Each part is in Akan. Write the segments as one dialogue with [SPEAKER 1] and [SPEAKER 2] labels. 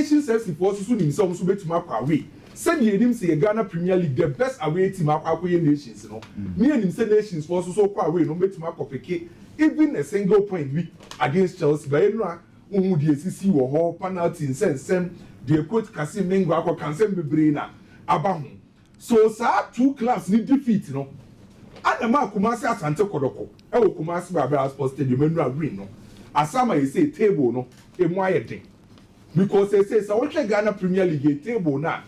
[SPEAKER 1] Asian FC for so nim some so betuma kwa away said the enim say Ghana Premier League the best away team akwa nations no me enim say nations for so kwa away no betuma kopeke even a single point we against Chelsea by no who the CC wo ho penalty nsensem the coach Kasim Mengo akwa kansem bebre na aba ho so sa two clubs need defeat no Adama Kumasi Asante Kotoko e wo Kumasi Babara Sports Stadium enura green no asama you say table no emu ayede because they say so what Ghana Premier League table na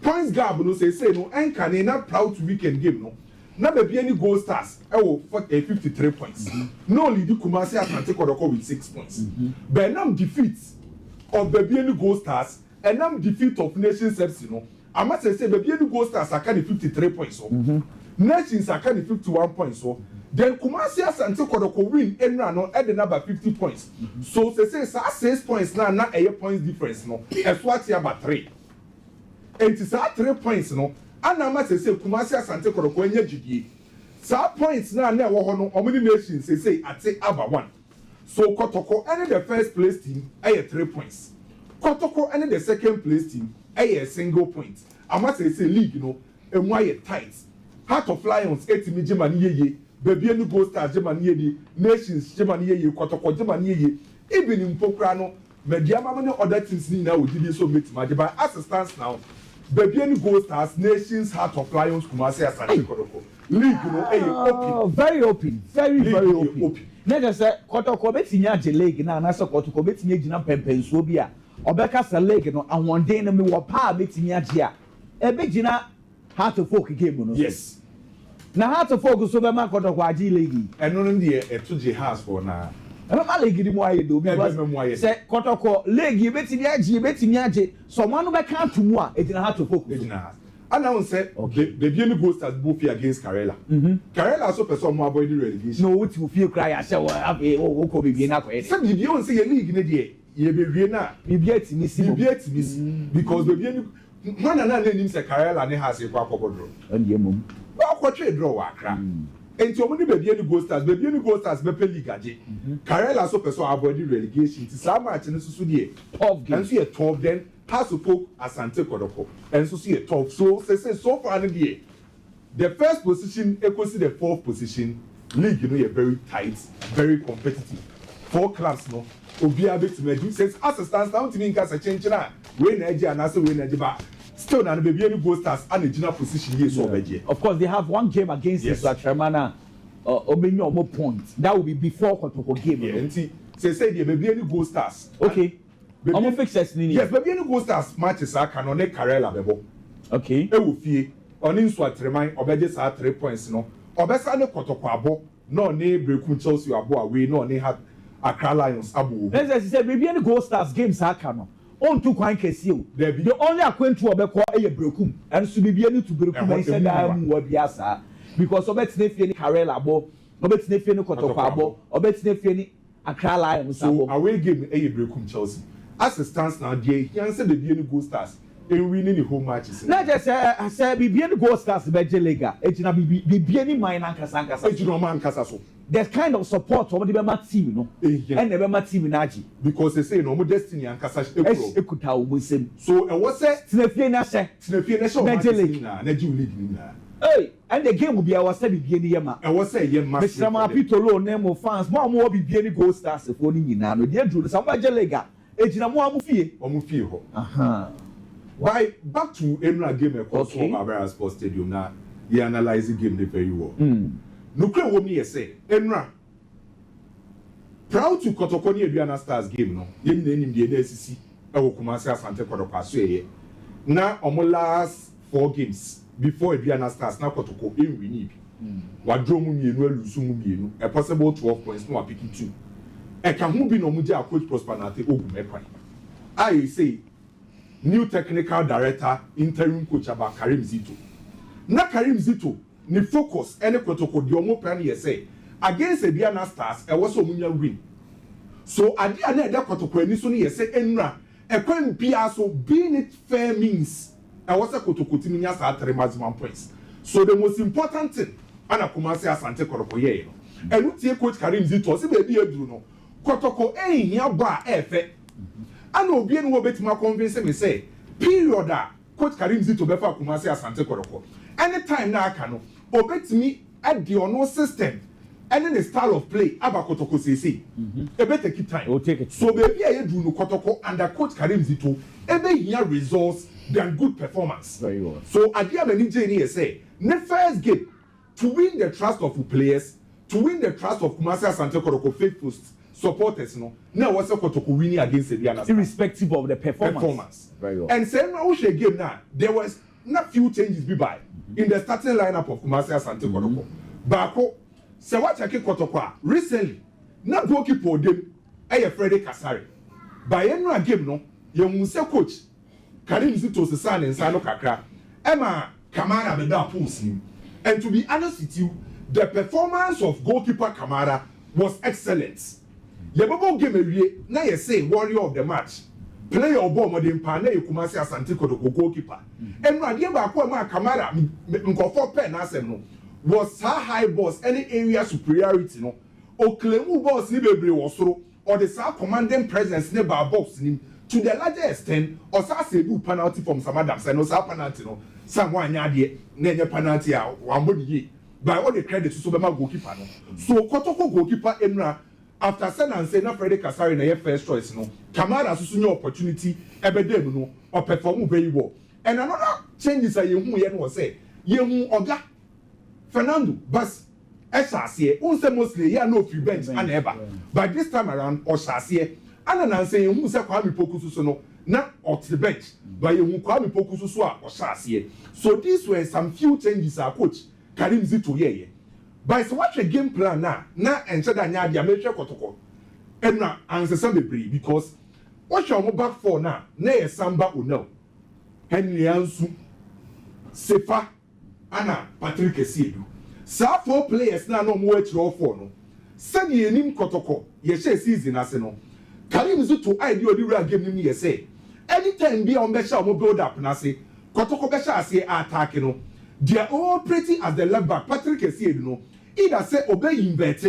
[SPEAKER 1] points gap no say no enka na proud to weekend game no na be any goal stars e wo 53 points no lead Kumasi Asante Kotoko with 6 points Benam defeat of be any goal stars and nam defeat of Nations FC no I must say be any goal stars are kind of 53 points so Nations are kind of 51 points so then Kumasi Asante Kotoko win enra no at the number 50 points so say 6 points na a points difference no eswati about 3 and it's 3 points no anama say Kumasi Asante Kotoko enya jidie sa points na wo ho no omni Nations say ate aba 1 so Kotoko and the first place team 3 points Kotoko and the second place team a single point ama say league no emu aye tight Heart of Lions 8 Germany ye baby any goal stars Germany ye Nations Germany ye Kotoko Germany ye even in Pokra no mediama many other teams ni na we did so meet ma by assistance now baby any goal stars Nations Heart of Lions Kumasi Asante Kotoko league no open
[SPEAKER 2] very open very open na just say Kotoko betinya je league na so Kotoko betinya gina pempensuo bi a obeka sa league no ahwonden na me wo pa betinya je a ebe gina Heart of Folk game no
[SPEAKER 1] yes
[SPEAKER 2] na Heart of Folk so be ma Kotoko agi league
[SPEAKER 1] eno no de e to je house for na
[SPEAKER 2] ma league di mo aye do because say Kotoko league betimi agi so man no be kan to mu a ejina Heart of Folk
[SPEAKER 1] ejina announce say the Bieni Gold Stars both against Karela Karela so person mo avoid relegation
[SPEAKER 2] no what you feel cry ase wo ko be na ko e
[SPEAKER 1] say the Bieni say league ne de ye be wie na
[SPEAKER 2] bibia timisi
[SPEAKER 1] because the Bieni man na nim say Karela ne has e kwa akobodro
[SPEAKER 2] and mum
[SPEAKER 1] ba ko twe draw wa akra enti omo ni Bieni Gold Stars be pe league age Karela so person avoid relegation ti sa match ne susu de
[SPEAKER 2] of
[SPEAKER 1] and so ye top then has to poke Asante Kotoko and so see a top so say so far the first position equals the fourth position league you know you're very tight very competitive 4 clubs no obi abet me do says as a stands down to me nka say change na we na age and as we na age ba still na baby any Gold Stars and original position here so obeje
[SPEAKER 2] of course they have one game against yes. Shermana omenyo omo point that will be before Kotoko game
[SPEAKER 1] yeah enti say the baby any Gold Stars
[SPEAKER 2] okay omo fixes ni
[SPEAKER 1] yes baby any Gold Stars matches are can on Karela bebo
[SPEAKER 2] okay
[SPEAKER 1] e wo fie oni nso atreman obeje sa 3 points no obesa ne Kotoko abo no ne brekum Chelsea abo away no ne ha Accra Lions abo
[SPEAKER 2] let's say baby any Gold Stars games aka no on to kwan kesi o the only akwentu obekọ eye brekum and so baby any to brekum and say that mu obiasa because obetine fie ni Karela abo obetine fie ni Kotoko abo obetine fie ni Accra Lions abo
[SPEAKER 1] so away game eye brekum Chelsea as it stands now there he say baby any Gold Stars and winning the home matches
[SPEAKER 2] na just say baby any Gold Stars be lega ejina baby any mine ankasa
[SPEAKER 1] ejina man ankasa so
[SPEAKER 2] there's kind of support for the Bema team, no? And the Bema team in Aji.
[SPEAKER 1] Because they say no more destiny and Kasa
[SPEAKER 2] Ekuta with him.
[SPEAKER 1] So and what's that?
[SPEAKER 2] Snefina Hey, and the game will be our study being Yama.
[SPEAKER 1] And what's that?
[SPEAKER 2] Mr. Mapitolo, name of fans, more be any Gold Stars if only you know. Dear Drew, somebody lega. Ejina Mufi or Mufi.
[SPEAKER 1] Aha. Why back to Emra game across Babara Sports Stadium now. You analyze the game very well. No kre wo me say enra proud to Kotoko ni Aduana Stars game no yem na enim de na asisi e wo Kumasi Asante Kotoko aso eye na omo last 4 games before Aduana Stars na Kotoko en win bi wa draw mu mienu alusu mu mienu a possible 12 points no picking 2 e ka hu bi no mu je coach Prosper Nate Ogumekwan I say new technical director interim coach aba Karim Zito na Karim Zito ni focus any Kotoko di omo plan ye say against Aduana Stars e was omunya win so ade na eda Kotoko ani so ni ye say enra e kwan bia so being it fair means e was Kotoko ti nya sa 3 maximum points so the most important thing ana Kumasi Asante Kotoko ye no enu tie coach Karim Zito se be bi eduru no Kotoko ehia ba efe and obi enu obetima convince me say period a coach Karim Zito befa Kumasi Asante Kotoko anytime na aka no obetimi at the ono system and the style of play aba Kotoko say e better keep time so baby I do no Kotoko under coach Karim Zito ebe here results than good performance.
[SPEAKER 2] Very well.
[SPEAKER 1] So Adia Mani Jeni say the first game to win the trust of the players, to win the trust of Kumasi Asante Kotoko faithful supporters, no, now what's a Kotoko winning against the Diana,
[SPEAKER 2] irrespective of the performance.
[SPEAKER 1] Very well. And saying now we game now, there was not few changes be by in the starting lineup of Kumasi Asante Kotoko. Bako, say what I keep Kotoko recently, not goalkeeper them, Freddy Kasari. By any game, no, you must say coach. Karim Zito se san and Sano Kakra, Emma Kamara Beda pulls him. And to be honest with you, the performance of goalkeeper Kamara was excellent. Yebobo game a na ye say warrior of the match. Player of ball modern pan na Kumasi Asante Kotoko goalkeeper. And no idea ba ko ma Kamara nkofo pen asem no was high balls any area superiority no. O claim balls ni bebre wosoro or the sa commanding presence ne ba box ni. To the larger extent, or say do penalty from some Adams and no sa penalty no. Someone yadi nenye penalty a wambodi by all the credit to Sobema goalkeeper no. So Kotoko goalkeeper Emra after send and say na Freddy Kasari na your first choice no. Kamara susu new opportunity ebedem no or perform very well. And another changes a yehu ye no say yehu oga Fernando Bas Eshasiye unse mostly ya no free bench and ever. But this time around Oshasiye and I'm saying who say Kwame Poku so no na off the bench but you Kwame Poku so a Oshasiye. So these were some few changes our coach Karim Zito ye. But so watch a game plan na enche da nya dia meche Kotoko. And na answer some bebree because watch your back four na ye Samba Onel. Henry Ansu Sefa Anna Patrick Esiedu. Sa 4 players na no mo etro for no. Said ye nim Kotoko ye share season ase no. Karim Zito idea odi real game nim ye say anytime be on be sha mo build up na say Kotoko be sha say attack no. They are all pretty as the left back Patrick Esiedu no. Either say obey invert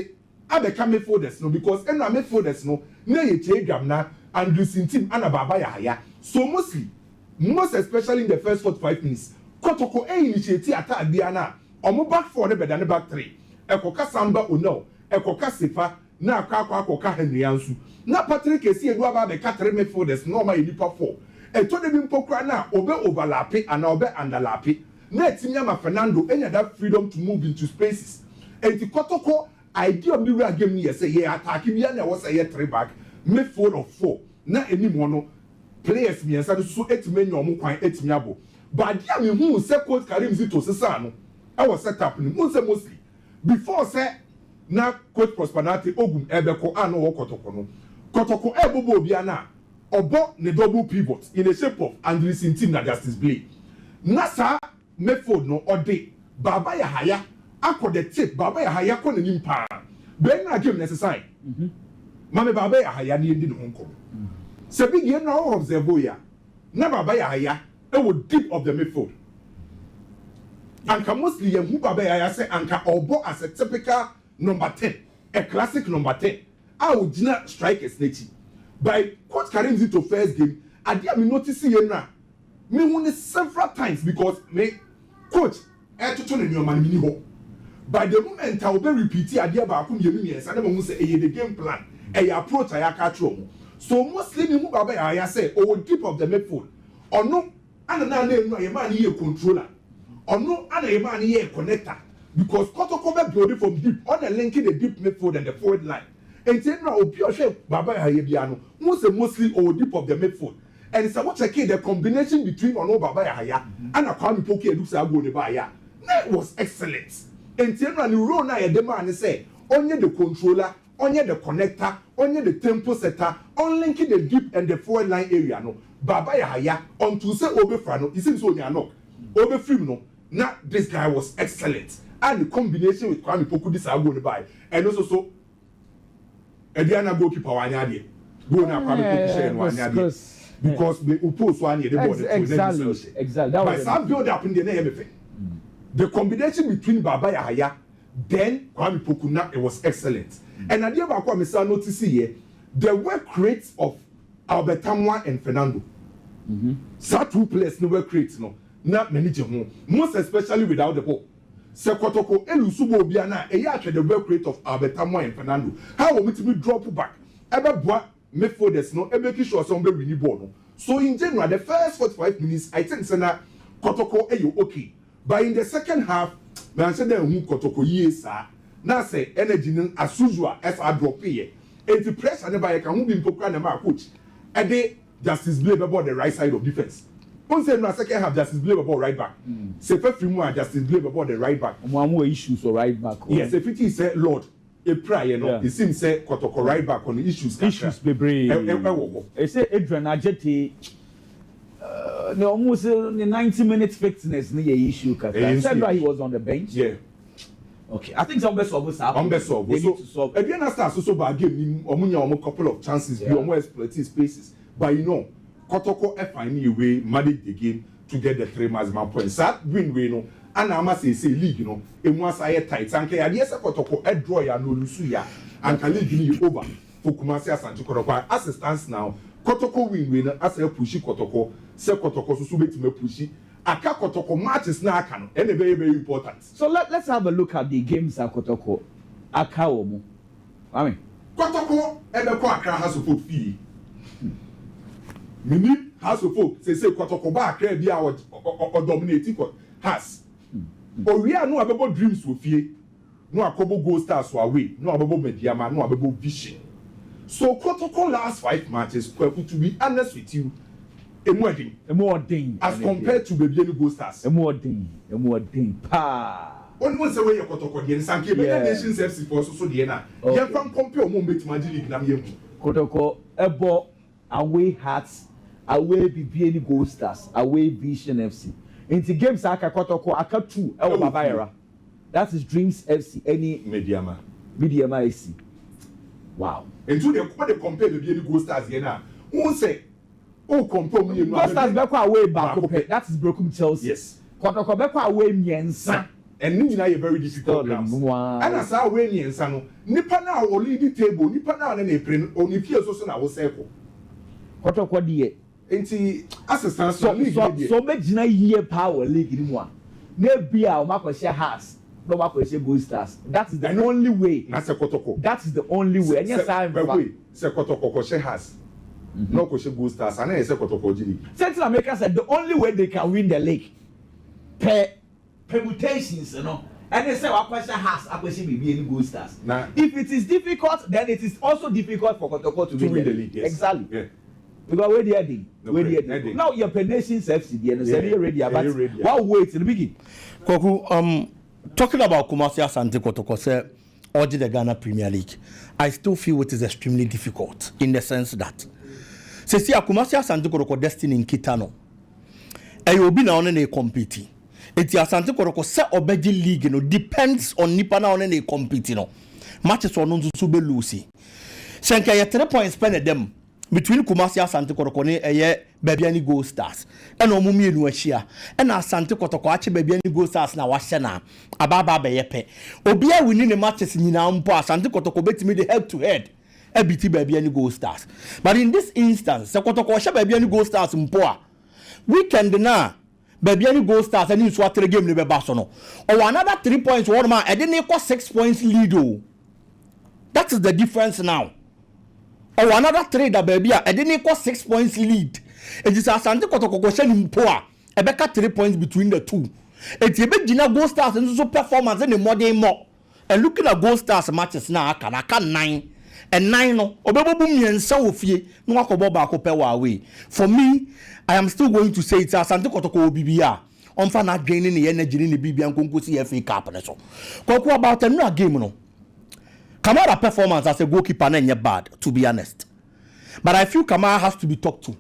[SPEAKER 1] abeka midfielders no because ena midfielders no na ye chegam na and losing team ana baba ya haya. So most especially in the first 45 minutes Kotoko initiate attack bia na omo back 4 ne beda ne back 3 ekoka Samba Onel ekoka Sefa na akoka Henry Ansu na Patrick Esiedu aba be ka 3 midfielders no ma enipa 4 eto de bi mpokra na obe overlap and obe underlap na etimya ma Fernando enya that freedom to move into spaces enti Kotoko idea of the real game ni say ye attack bia na was say 3 back midfield of 4 na enimo no players mi ensa so etime nya omo kwan etime abo but dia me hu say coach Karim Zito sesa no I was set up ni hu say mostly before say na coach Prosperity Ogum ebeko ano wo Kotoko ebobo bia na obo ne double pivot in the shape of Andrews team na Justice Blay na sa midfield no ode Baba Yahaya akọ the tip Baba Yahaya kọ nanim pa ben na game necessary mame Baba Yahaya ni ndi no nko se big ye na observe ya na Baba Yahaya e wo deep of the midfield anka mostly ye hu Baba Yahaya say anka obo as a typical number 10 a classic number 10 a wo gina strikers nechi by coach Karim Zito first game adia me notice ye na me hu several times because me coach to ne nyoma ni ho by the moment I will be repeating adia ba akum yemi yes and me hu say the game plan approach ayaka throw so mostly me hu Baba Yahaya say o deep of the midfield ono ana na no ye man ye controller ono ana ye man ye connector because Kotoko be building from deep on the linking the deep midfield and the forward line and say no obi o hwe Baba Yahaya bia no mo say mostly o deep of the midfield and so what check the combination between ono Baba Yahaya and Kwame Poku edu say go ne ba ya that was excellent and say no the role na ye dem an say onye the controller onye the connector onye the tempo setter on linking the deep and the forward line area no Baba Yahaya unto say obefra no it seems so nya knock obefrim no now this guy was excellent and the combination with Kwame Poku this go ne by and also so Ediana goalkeeper wanya de go na Kwame Poku share wanya de because we oppose one here the ball
[SPEAKER 2] exactly that
[SPEAKER 1] was some build up in the name the combination between Baba Yahaya then Kwame Poku it was excellent and idea about Kwame Sa notice here the work rate of Albertamwa and Fernando. So 2 players no were created no. Not many home. Most especially without the ball. Se Kotoko elusubo obiana eya the work rate of Albertamwa and Fernando. How we to drop back? Ever boy midfielders no making sure somebody win the ball no. So in general, the first 45 minutes, I think Sena Kotoko okay. But in the second half, I said that Kotoko yes now say energy as usual as I drop here. And the pressure never can be important my coach. And they Justice blame about the right side of defense. Once in the second half, Justice blame about right back. Say first more Justice blame about the right back.
[SPEAKER 2] More issues for right back.
[SPEAKER 1] Yes, if it is said Lord. A prayer, you know, it seems say Kotoko right back on the issues.
[SPEAKER 2] Issues, baby. They say Adrian Ajeti. No, almost the 90 minutes fitness near issue. Said why he was on the bench.
[SPEAKER 1] Yeah.
[SPEAKER 2] Okay, I think some best solve.
[SPEAKER 1] So again, start so bad game. Omunya couple of chances. You almost exploiting spaces, but you know, Kotoko find a way manage the game to get the 3 maximum points. That win, you know. And I must say league, you know, and once I had tight, and yes, I Kotoko a draw ya no lusuya, and can league you over for Kumasi Asante Kotoko. As it stands now, Kotoko win as a pushy Kotoko, say Kotoko so to me pushy. Aka Kotoko matches now can and very, very important.
[SPEAKER 2] So let's have a look at the games at Kotoko. Aka Omo. I mean,
[SPEAKER 1] Kotoko ever Aka has a folk fee. Mini has a folk, say Kotoko back, be our or dominating has. But we are no about dreams with fear, no akobo gold stars away, no about mediama, no about vision. So Kotoko last 5 matches, to be honest with you, a more thing as compared to baby gold stars.
[SPEAKER 2] A more thing, pa.
[SPEAKER 1] One was away your Kotoko, the Sanke, nations FC for so Diana. You can compare moment magic Namium.
[SPEAKER 2] Kotoko, a ball, away Hearts, away BBN gold stars, away Vision FC. Into games aka Kotoko aka 2 ewo Babayera. That is Dreams FC any
[SPEAKER 1] Mediama
[SPEAKER 2] FC. Wow.
[SPEAKER 1] Into the what they compare the Go Stars here now. Who say compare me
[SPEAKER 2] Go Stars back away back. That is Brokum Chelsea.
[SPEAKER 1] Yes.
[SPEAKER 2] Kotoko back away miensa.
[SPEAKER 1] And you know a very difficult grounds. And as our way miensa no nipa na o lead the table nipa na na print only fear so na wo circle.
[SPEAKER 2] Kotoko die
[SPEAKER 1] Enti assistance
[SPEAKER 2] so megina year power league ni mo a na bia o makohye Hearts no makohye Gold Stars. That is the only way.
[SPEAKER 1] Na se Kotoko.
[SPEAKER 2] That is the only way. And yes I am.
[SPEAKER 1] Se Kotoko kohye Hearts. No kohye Gold Stars and say Kotoko league.
[SPEAKER 2] Central America said the only way they can win the league permutations, you know. And they say wakohye Hearts akohye bibi any Gold Stars. Now if it is difficult, then it is also difficult for Kotoko to win the league. Yes. Exactly. Yeah. Because where they are doing, now your nations FC, and say ready about what wait in the beginning.
[SPEAKER 3] Koku, talking about Kumasi Asante Kotoko, say, or the Ghana Premier League, I still feel it is extremely difficult in the sense that, say, Kumasi Asante Kotoko destiny in Kitano, and you'll be now on a competing. It's Asante Kotoko set obeji league, you know, depends on Nipana on a competing. Matches on Nzube Lucy. Shanka, you 3 points spend them. Between Kumasi Asante Kotoko ne Babiani Gold Stars and Omumi enu ahia and Asante Kotoko ache Babiani Gold Stars na wahye na ababa beyepe obia winning the matches nyina mpo Asante Kotoko betimi the head to head ebiti Babiani Gold Stars. But in this instance se Kotoko wahye Babiani Gold Stars mpo a weekend na Babiani Gold Stars ani so atre game ne beba so no or another 3 points one man e dey equal 6 points lead o. That is the difference now. Or another 3 that baby I didn't equal 6 points lead. It is Asante Kotoko question poor. I beka 3 points between the two. It's a bit Gina Gold Stars and so performance in the modern more. And looking at Gold Stars matches now, I can 9 and 9 no. Obebo bumi and so fie no akobo ba akopewa away. For me, I am still going to say it's Asante Kotoko BBA. On fa na gaining the energy in the BBA and Kongo FA Cup and so. Koko about another game no. Kamara performance as a goalkeeper ain't bad, to be honest. But I feel Kamara has to be talked to.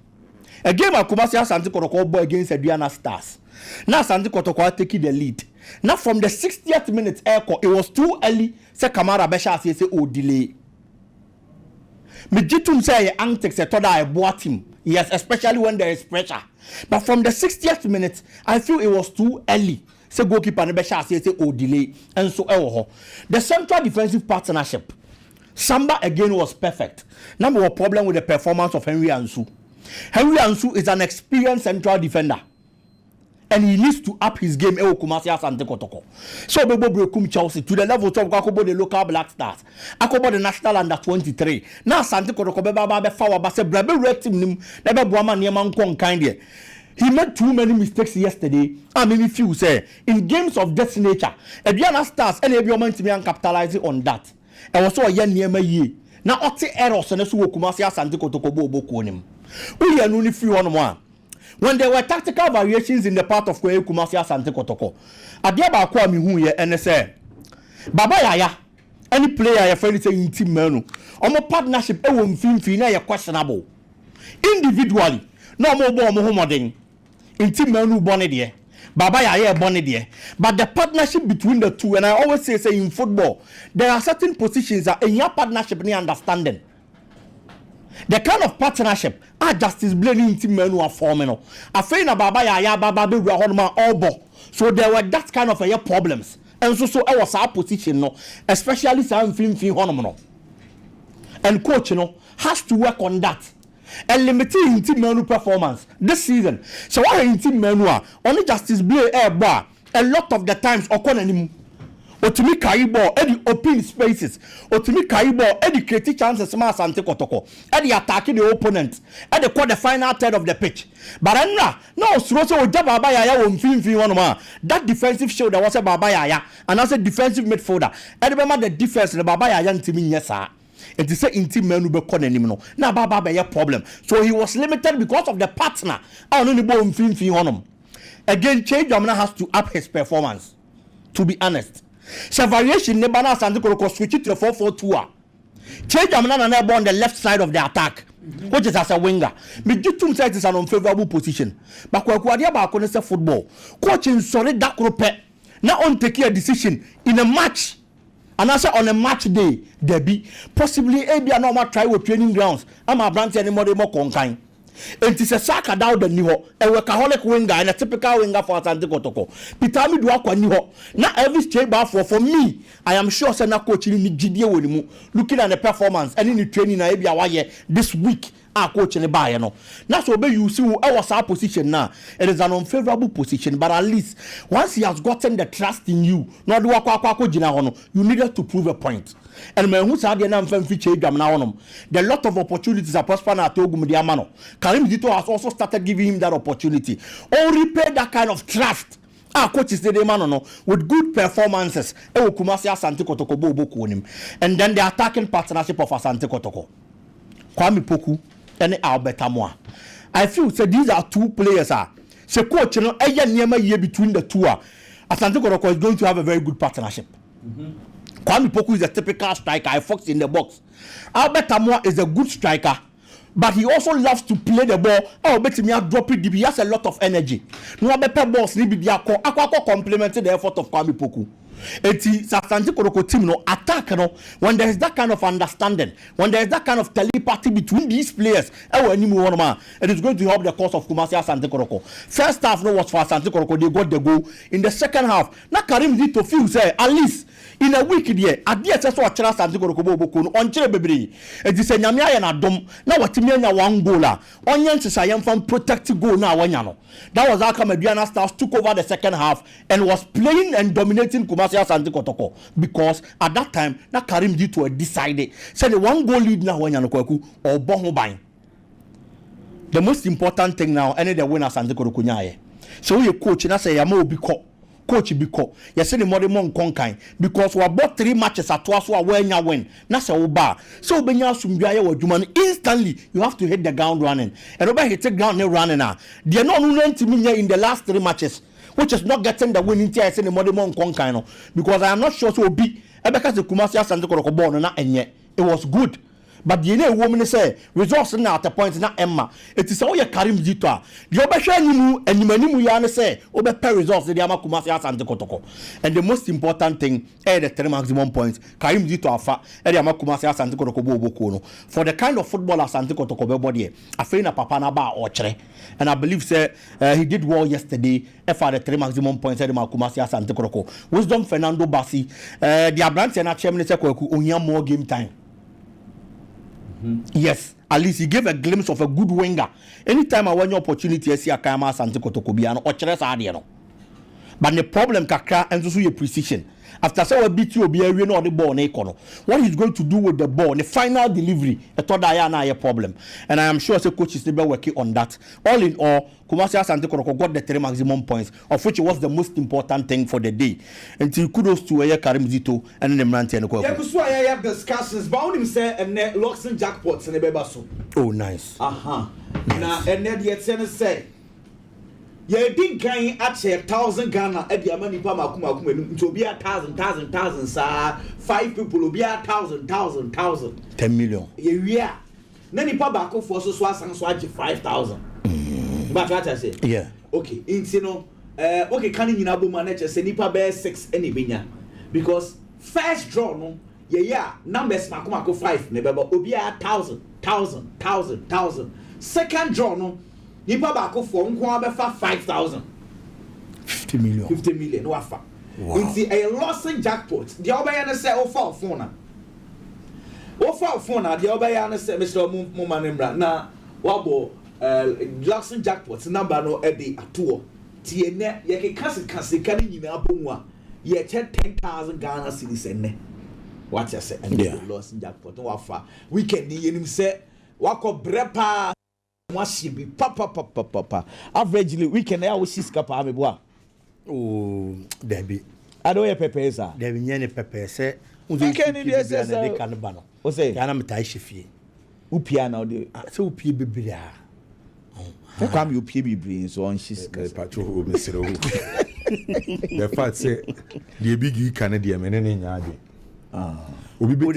[SPEAKER 3] A game at Kumasi Asante Kotoko boy against Adriana Stars. Now Asante Kotoko taking the lead. Now from the 60th minute echo, it was too early. Say Kamara Besha say delay. Mijitum say antics say toda I bought him. Yes, especially when there is pressure. But from the 60th minute, I feel it was too early. Say goalkeeper ne be sha say delay and so the central defensive partnership Samba again was perfect. Number one problem with the performance of Henry Ansu. Henry Ansu is an experienced central defender. And he needs to up his game. Kumasi Asante Kotoko. So Bebo Brekum Chelsea to the level of Akobo the local Black Stars. Akobo the national under 23. Now Asante Kotoko Beba Fawa Base Brebe Red Team Nebe Buama Nieman Kong kind. He made too many mistakes yesterday. I mean, if you say in games of this nature, Ediana Stars and every moment to be capitalizing on that. And also a young near ye. Now, Otti errors and so Kumasi Asante Kotoko Bobo Konim. We are only few on one. When there were tactical variations in the part of Kumasi Asante Kotoko, Adiaba Kwame Huye and say, Baba Yaya, any player your friend is in team menu, or partnership, won't feel questionable. Individually, no more Mohammedan. In team menu bonnet here, Baba Yaya bonnet here. But the partnership between the two, and I always say in football, there are certain positions that in your partnership need understanding. The kind of partnership Justice Blaney in team menu are forming. I feel na Baba Yaya Baba be Obo. So there were that kind of problems. And so I was our position, no, especially some film honomo. And coach, has to work on that. And limiting team menu performance this season. So why in team menu only Justice Blaney bar a lot of the times occur or to me carry ball any open spaces or to me carry ball any creative chances Asante Kotoko any attacking the opponent and the the final third of the pitch. But no so Baba Yaya won film one man that defensive shoulder was a Baba Yaya and as a defensive midfielder and remember the defense the Baba Yaya team yes sir. It is a intimate menu be no. Now Baba be a problem. So he was limited because of the partner. I only born film on him. Again, Che Jamina has to up his performance. To be honest. So variation Nebana Asante Kotoko switch it to the 4-4-2. Che Jamina and on the left side of the attack, which is as a winger. Me do two sides is an unfavorable position. But Kwadia Bakone say football. Coaching sorry that group now on take a decision in a match. And also on a match day, there be possibly a normal try with training grounds. I'm a branch anymore more conkind. It is a saka down the new a workaholic winger and a typical winger for Asante Kotoko. Pitami do akwa niho. Now every straight bar for me, I am sure Sena coach in GDA with him looking at the performance and in the training this week. Coach in the bar, Now so you see our position now. It is an unfavorable position, but at least once he has gotten the trust in you, not do you needed to prove a point. And when who's had the name feature the lot of opportunities are prosper at Ogumdiamano. Karim Dito has also started giving him that opportunity. Or repay that kind of trust. Coach is the man with good performances. Kumasi Asante Kotoko Bobo Kunim. And then the attacking partnership of Asante Kotoko. Kwame Poku and Albert Amoa. I feel these are two players. So coach, year between the two. Asante Kotoko is going to have a very good partnership. Kwame Poku is a typical striker. I fox in the box. Albert Amoa is a good striker, but he also loves to play the ball. Oh, bet me drop it. He has a lot of energy. No better balls. Akwa complemented the effort of Kwame Poku. It's Asante Kotoko team attack when there is that kind of understanding, when there is that kind of telepathy between these players, it is going to help the cause of Kumasi Asante Kotoko. First half was for Asante Kotoko, they got the goal. In the second half, now Karim did to feel say at least in a week there, at the SS or Chara Asante Kotoko on Chere Baby. It is a Nyamia and Adom. Now what Timia one goaler. Onion Sayam from protective goal now. That was how Kamediana Stars took over the second half and was playing and dominating Kumasi Asante Kotoko because at that time na Karim Dito decided say the one goal lead now when Yanokweku or Bohobine. The most important thing now any the winner Asante Kotoko nyaye. So you coach na say yamo biko coach biko you say the more mon konkan because we bought 3 matches at twice we win na say oba so obenya sumbiaye wadwuma instantly you have to hit the ground running and over hit the ground running now they no ntimi in the last 3 matches which is not getting the winning team in the modern conkind because I am not sure so be because the Kumasi Asante Kotoko ball na enye it was good but the woman say results na at the point na Emma it is all your Karim Dito the obehwe animu animanimu ya ne say obepe results the ama Kumasi Asante Kotoko and the most important thing the 3 maximum points Karim Dito afa the ama Kumasi Asante Kotoko boboko no for the kind of football Asante Kotoko be body afei na papa na ba ochre and I believe say he did well yesterday for the 3 maximum points the ama Kumasi Asante Kotoko Wisdom Fernando Bassi the Abrante na chairman say kwaku ohia more game time Yes, at least he gave a glimpse of a good winger. Anytime I want your opportunity, I see a Kama Santi Kotoko biano or Cheres Adiano. But the problem kakra and so your precision. After so beat you be a win or the ball econo. What he's going to do with the ball, the final delivery, I thought that a problem. And I am sure the coach is never working on that. All in all, Kumasi Asante Kotoko got the 3 maximum points, of which was the most important thing for the day. Until kudos to Karim Zito and the Mranti and
[SPEAKER 2] Yeah, because I have discussions about him say and locks and jackpots and a bebaso.
[SPEAKER 3] Oh, nice.
[SPEAKER 2] Now and then yet say. Yeah, didn't gain at 1,000 Ghana at the money Pama to be 1,000, sir. 5 people will be 1,000.
[SPEAKER 3] 10 million.
[SPEAKER 2] Yeah. Nani Pabako for so swas and swatch 5,000. But what I say?
[SPEAKER 3] Yeah.
[SPEAKER 2] Okay, okay, can you know manager say Nipa bear 6 any binya? Because first draw no, yeah, numbers Makumako 5, never Obia 1,000. Second draw no. Nipa bako for nko abefa 5,000.
[SPEAKER 3] 50 million.
[SPEAKER 2] 50 million wafa.
[SPEAKER 3] Wow.
[SPEAKER 2] It's a loss in jackpot. The obaya na say ofa phone na. Ofa phone na the obaya na say Mr. Mumanembra na wabo loss in jackpot number no e dey atoɔ. Tie ne ye ke kase kan nyina abomu a ye 10,000 Ghana cedis enne. What you say? And yeah. Loss in jackpot no wafa. Weekend ni yenim say wako brepa be papa. Averagely, we can always see scapa ameboa.
[SPEAKER 3] Oh, Debbie.
[SPEAKER 2] I don't have peppers.
[SPEAKER 3] Debbie, any peppers. Say,
[SPEAKER 2] we can in this as
[SPEAKER 3] a canabano.
[SPEAKER 2] O say,
[SPEAKER 3] I'm a Taishifi.
[SPEAKER 2] Upiano, the
[SPEAKER 3] so Pibia.
[SPEAKER 2] How come you PB so on? She's
[SPEAKER 1] patrol, Mr. The fact say, the big Canadian and any yard. Obi bet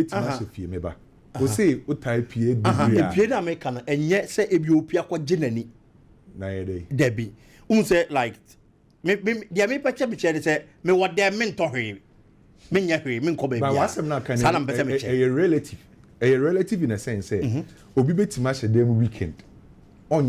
[SPEAKER 1] meba. O say o type PA
[SPEAKER 3] PA da American and yet say Ethiopia kwa jeneni
[SPEAKER 1] na yede
[SPEAKER 3] Debbie say like me dia me pa chebi chere say me what there mentor hwe me nya hwe me nko ba
[SPEAKER 1] but wasem na kan a relative in a sense say obi betima hye dem weekend